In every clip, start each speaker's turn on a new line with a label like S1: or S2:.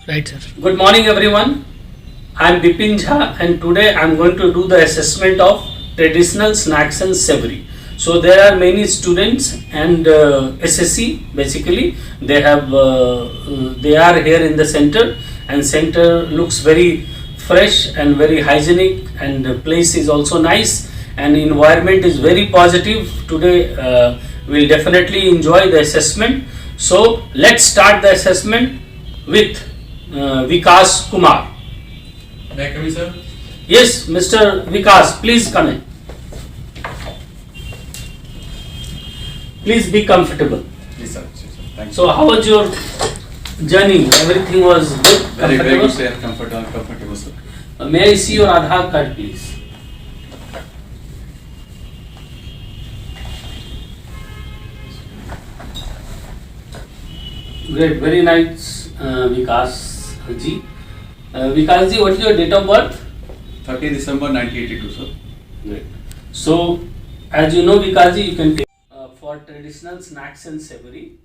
S1: Right, sir.
S2: Good morning, everyone. I am Bipin Jha, and today I am going to do the assessment of traditional snacks and savory. So there are many students and SSC basically they are here in the center, and center looks very fresh and very hygienic, and the place is also nice and environment is very positive. Today we'll definitely enjoy the assessment. So let's start the assessment with Vikas Kumar.
S3: May I come in, sir?
S2: Yes, Mr. Vikas, please come in. Please be comfortable.
S3: Yes, sir. Yes, sir. Thank you.
S2: So, how was your journey? Everything was good,
S3: Very
S2: comfortable?
S3: good, sir. Comfortable, sir.
S2: May I see your Aadhaar card, please? Great, very nice, Vikas ji. Vikas ji, what is your date of birth?
S3: 30 December 1982, sir.
S2: Great. So, as you know, Vikas ji, you can take for traditional snacks and savory.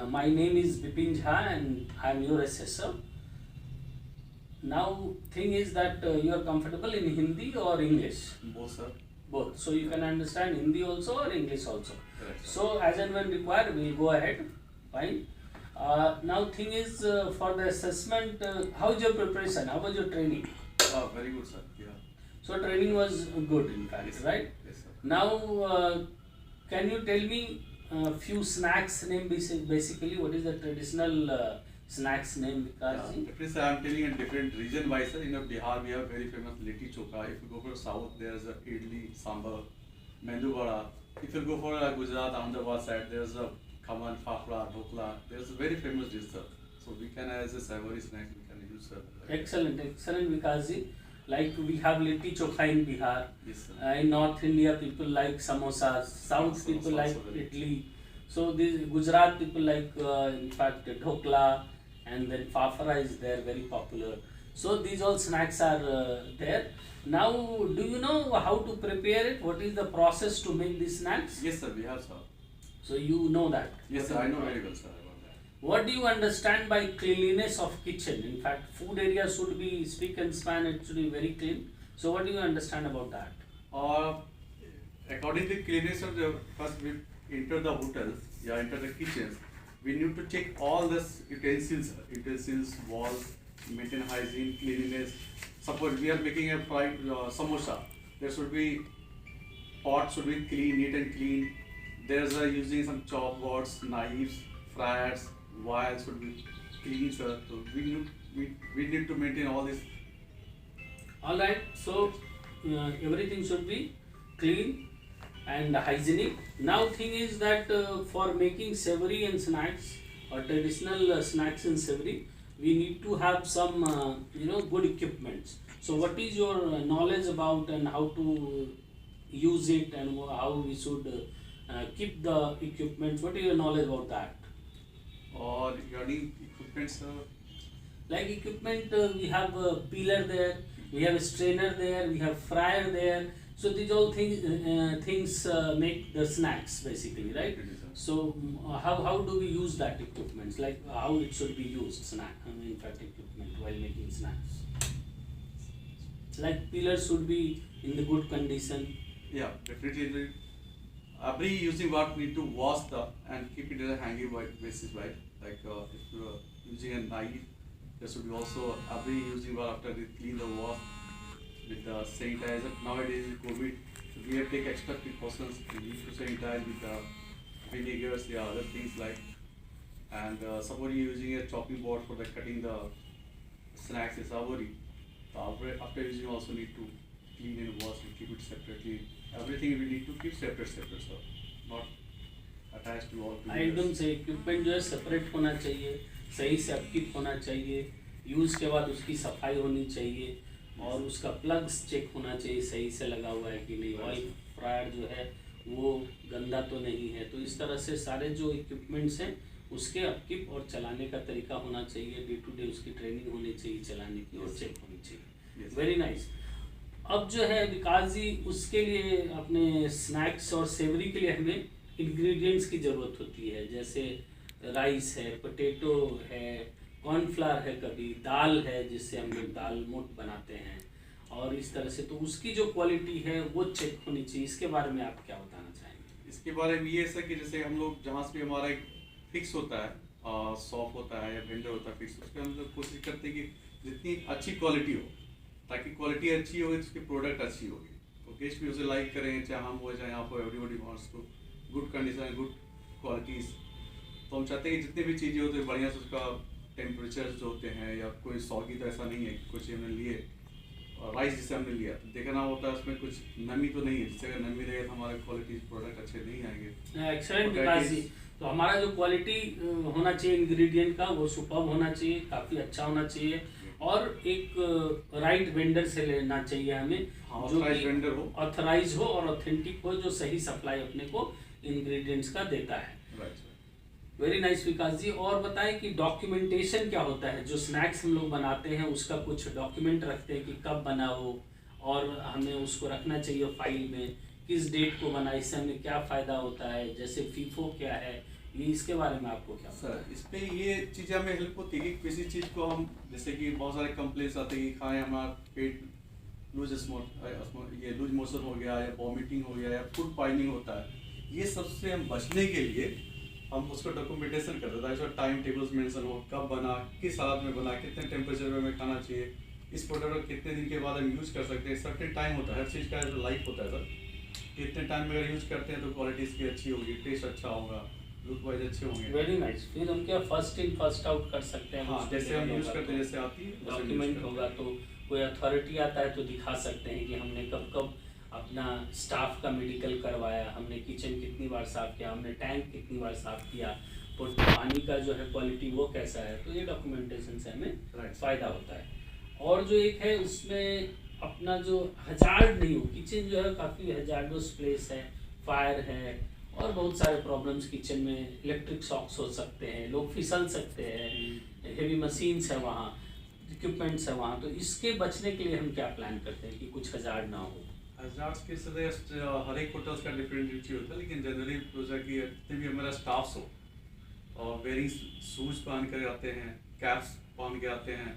S2: My name is Bipin Jha and I am your assessor. Now, thing is that you are comfortable in Hindi or English?
S3: Both, sir.
S2: Both. So, you can understand Hindi also or English also.
S3: Correct, sir.
S2: So, as and when required, we will go ahead. Fine. Now, thing is for the assessment, how is your preparation? How was your training?
S3: Very good, sir. Yeah.
S2: So, training was good in fact,
S3: Yes,
S2: right?
S3: Yes, sir.
S2: Now, can you tell me a few snacks name basically? What is the traditional snacks name, Vikas ji?
S3: At least I am telling a different region wise, sir. In Bihar, we have very famous litti chokha. If you go for south, there is a idli, sambar, mendu vada. If you go for Gujarat, Ahmedabad side, there is a khaman, fafda, dhokla. There is a very famous dish, sir. So we can, as a savory snack, we can use, sir.
S2: Excellent, Vikas ji. Like we have litti chokha in Bihar.
S3: Yes, sir.
S2: In North India, people like samosas. South
S3: Samosas
S2: people like
S3: also very
S2: idli. So this Gujarat people like, in fact, dhokla, and then fafra is there, very popular. So these all snacks are there. Now, do you know how to prepare it? What is the process to make these snacks?
S3: Yes, sir. We have, sir.
S2: So you know that.
S3: Yes, sir. I know very well, sir, about that.
S2: What do you understand by cleanliness of kitchen? In fact, food area should be spick and span. It should be very clean. So what do you understand about that?
S3: According to cleanliness of the first we enter the hotels, enter the kitchens, we need to check all this utensils, walls, maintain hygiene, cleanliness. Suppose we are making a fried samosa, there should be pot should be clean, neat and clean. There's using some chop boards, knives, fryers, wires should be clean, sir. So we need to maintain all this.
S2: All right. So everything should be clean and hygienic. Now, thing is that for making savory and snacks or traditional snacks and savory, we need to have some good equipments. So, what is your knowledge about and how to use it and how we should keep the equipment? What is your knowledge about that?
S3: Or regarding equipment, sir.
S2: Like equipment, we have a peeler there, we have a strainer there, we have fryer there. So these all things make the snacks basically, right? So how do we use that equipment? Like how it should be used, in fact equipment while making snacks. Like peelers should be in the good condition.
S3: Yeah, definitely. Every using what need to wash and keep it in a hanging basis, right? Like if you are using a knife, there should be also every using what after they clean the wash with the sanitizer. Nowadays with COVID, so we have to take extra precautions. We need to sanitize with the vinegars, other things like. And suppose you using a chopping board for the cutting the snacks and savory. After using also need to clean and wash and keep it separately. Everything we need to keep separate, sir. Not attached to all together.
S2: एकदम से equipment जो है separate होना चाहिए, सही से upkeep होना चाहिए, यूज़ के बाद उसकी सफाई होनी चाहिए और उसका प्लग्स चेक होना चाहिए सही से लगा हुआ है कि नहीं, ऑयल फ्रायर जो है वो गंदा तो नहीं है। तो इस तरह से सारे जो इक्विपमेंट्स हैं उसके अपकीप और चलाने का तरीका होना चाहिए, डे टू डे उसकी ट्रेनिंग होनी चाहिए चलाने की और चेक होनी चाहिए। Very nice. अब जो है विकास जी, उसके लिए अपने स्नैक्स और सेवरी के लिए हमें इंग्रेडिएंट्स की ज़रूरत होती है, जैसे राइस है, पोटैटो है, कॉर्नफ्लावर है, कभी दाल है जिससे हम लोग दाल मोट बनाते हैं, और इस तरह से तो उसकी जो क्वालिटी है वो चेक होनी चाहिए। इसके बारे में आप क्या बताना चाहेंगे?
S3: इसके बारे में ये सर कि जैसे हम लोग जहाँ से भी हमारा एक फिक्स होता है, शॉप होता है या वेंडर होता है फिक्स, उसके हम लोग कोशिश करते हैं कि जितनी अच्छी क्वालिटी हो, ताकि क्वालिटी अच्छी होगी तो उसकी प्रोडक्ट अच्छी होगी, तो गेस्ट भी उसे लाइक करें, चाहे हम हो चाहे आप हो, everybody wants to good condition, good qualities. तो हम चाहते हैं कि जितनी भी चीज़ें होती है बढ़िया से उसका टेम्परेचर जो होते हैं, या कोई सॉगी तो ऐसा नहीं है कि कुछ हमने लिए राइस जिसे हमने लिया तो देखना होता है उसमें कुछ नमी तो नहीं है, जिससे अगर नमी रहेगा तो हमारे क्वालिटी प्रोडक्ट अच्छे नहीं आएंगे।
S2: एक्सेलेंट विकास जी। तो हमारा जो क्वालिटी होना चाहिए इंग्रेडिएंट का वो सुपर्ब होना चाहिए, काफ़ी अच्छा होना चाहिए, और एक राइट वेंडर से लेना चाहिए हमें, जो
S3: वेंडर हो,
S2: ऑथराइज हो और ऑथेंटिक हो, जो सही सप्लाई अपने को इंग्रेडिएंट्स का देता है। वेरी नाइस विकास जी। और बताएं कि डॉक्यूमेंटेशन क्या होता है? जो स्नैक्स हम लोग बनाते हैं उसका कुछ डॉक्यूमेंट रखते हैं कि कब बना हो, और हमें उसको रखना चाहिए फाइल में, किस डेट को बना, इससे हमें क्या फ़ायदा होता है, जैसे फीफो क्या है, ये इसके बारे में आपको क्या
S3: सर? इस पे ये चीज़ें हमें हेल्प होती है कि किसी चीज़ को हम, जैसे कि बहुत सारे कंप्लेंट्स आते हैं कि खाएं हमारा पेट ये लूज मोशन हो गया, या वॉमिटिंग हो गया, या फूड पॉइजनिंग होता है, ये सबसे हम बचने के लिए हम उसको डॉक्यूमेंटेशन करते हैं, उसका टाइम टेबल्स मेंशन हो, कब बना, किस हालत में बना, कितने टेम्परेचर में हमें खाना चाहिए, इस प्रोडक्ट को कितने दिन के बाद हम यूज़ कर सकते हैं। सर्टेन टाइम होता है, हर चीज़ का लाइफ होता है सर, कितने टाइम में अगर यूज़ करते हैं तो क्वालिटी इसकी अच्छी होगी, टेस्ट अच्छा होगा, लुक वाइज अच्छे होंगे।
S2: Very nice. फिर हम क्या फर्स्ट इन फर्स्ट आउट कर सकते हैं?
S3: हाँ, जैसे हम यूज़ करते हैं, जैसे आती है
S2: डॉक्यूमेंट होगा तो कोई अथॉरिटी आता है तो दिखा सकते हैं कि हमने कब कब अपना स्टाफ का मेडिकल करवाया, हमने किचन कितनी बार साफ किया, हमने टैंक कितनी बार साफ किया, और पानी का जो है क्वालिटी वो कैसा है, तो ये डॉक्यूमेंटेशन से हमें फ़ायदा होता है। और जो एक है उसमें अपना जो हजार्ड नहीं हो, किचन जो है काफ़ी हजार्डस प्लेस है, फायर है, और बहुत सारे प्रॉब्लम्स किचन में, इलेक्ट्रिक शॉक्स हो सकते हैं, लोग फिसल सकते हैं, हेवी मशीन्स है वहाँ, इक्विपमेंट्स है वहाँ, तो इसके बचने के लिए हम क्या प्लान करते हैं कि कुछ हजार्ड ना हो?
S3: हजार्ड्स के सर हर एक होटल्स का डिफरेंट ड्यूटी होता है, लेकिन जनरली प्रोजेक्ट की जितने भी हमारा स्टाफ्स हो और वेरिंग शूज पहन कर आते हैं, कैप्स पहन के आते हैं,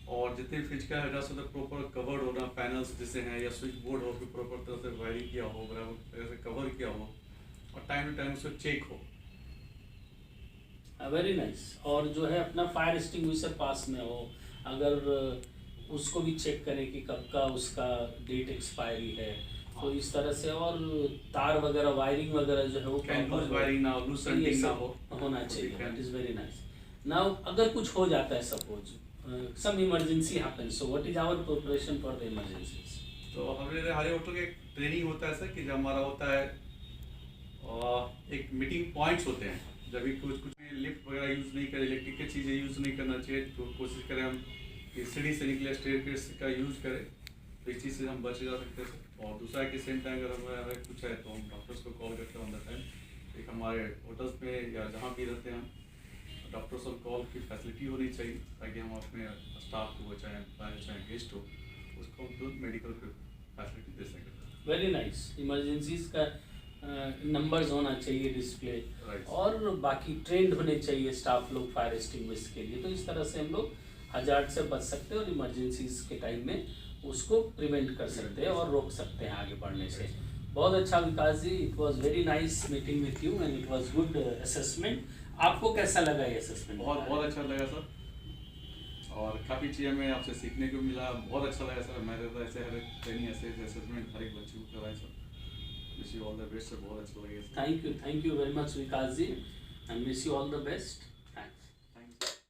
S3: और जितने फिजिकल हजार्ड्स होते हैं प्रॉपर कवर्ड होना, पैनल्स जैसे हैं या स्विच बोर्ड हो कि प्रॉपर तरह से वायरिंग किया हो, बराबर तरह से कवर किया हो, और टाइम टू टाइम उसको चेक हो।
S2: Very nice. और जो है अपना फायर एक्सटिंग्विशर पास में हो, अगर उसको भी चेक करें कि कब का उसका डेट एक्सपायरी है, तो इस तरह से, और तार वगैरह वायरिंग वगैरह जो है वो
S3: लूज वायरिंग ना हो, लूज सेंटिंग ना हो,
S2: होना चाहिए। It is very nice. Now अगर कुछ हो जाता है, suppose some emergency happens, so what is our preparation for the emergencies?
S3: तो हमारे हर होटल का एक ट्रेनिंग होता है सर, कि जब हमारा होता है एक मीटिंग पॉइंट्स होते हैं, जब भी कुछ लिफ्ट वगैरह यूज़ नहीं करें, इलेक्ट्रिक की चीज़ें यूज़ नहीं करना चाहिए, तो कोशिश करें हम कि सीढ़ी से निकले स्टेयरकेस का यूज़ करें, तो इस चीज़ से हम बच जा सकते हैं। और दूसरा के सेम टाइम अगर हमारा कुछ है तो हम डॉक्टर्स को कॉल करते हैं ऑन द टाइम। एक हमारे होटल्स में या जहाँ भी रहते हैं हम डॉक्टर्स ऑन कॉल की फैसिलिटी होनी चाहिए, ताकि हम अपने स्टाफ को, चाहे एम्प्लॉय चाहे गेस्ट हो, उसको हम तुरंत मेडिकल फैसिलिटी दे सकें।
S2: Very nice. इमरजेंसीज का नंबर्स होना चाहिए डिस्प्ले, और बाकी ट्रेंड होने चाहिए स्टाफ लोग फायर एक्सटिंग्विश के लिए, तो इस तरह से हम लोग हजार्ड से बच सकते हैं और इमरजेंसीज के टाइम में उसको प्रिवेंट कर सकते हैं और रोक सकते हैं आगे बढ़ने से। बहुत अच्छा Vikas ji, it was very nice meeting with you and it was good assessment. आपको कैसा लगा ये असेसमेंट?
S3: बहुत अच्छा लगा सर, और काफ़ी चीज़ें हमें आपसे सीखने को मिला, बहुत अच्छा लगा सर। मैं तो ऐसे हर एक ट्रेनिंग ऐसे असेसमेंट हर एक बच्चे को कराए sir. Wish you all the best sir, बहुत अच्छा लगा।
S2: Thank you very much Vikas ji, and wish you all the best.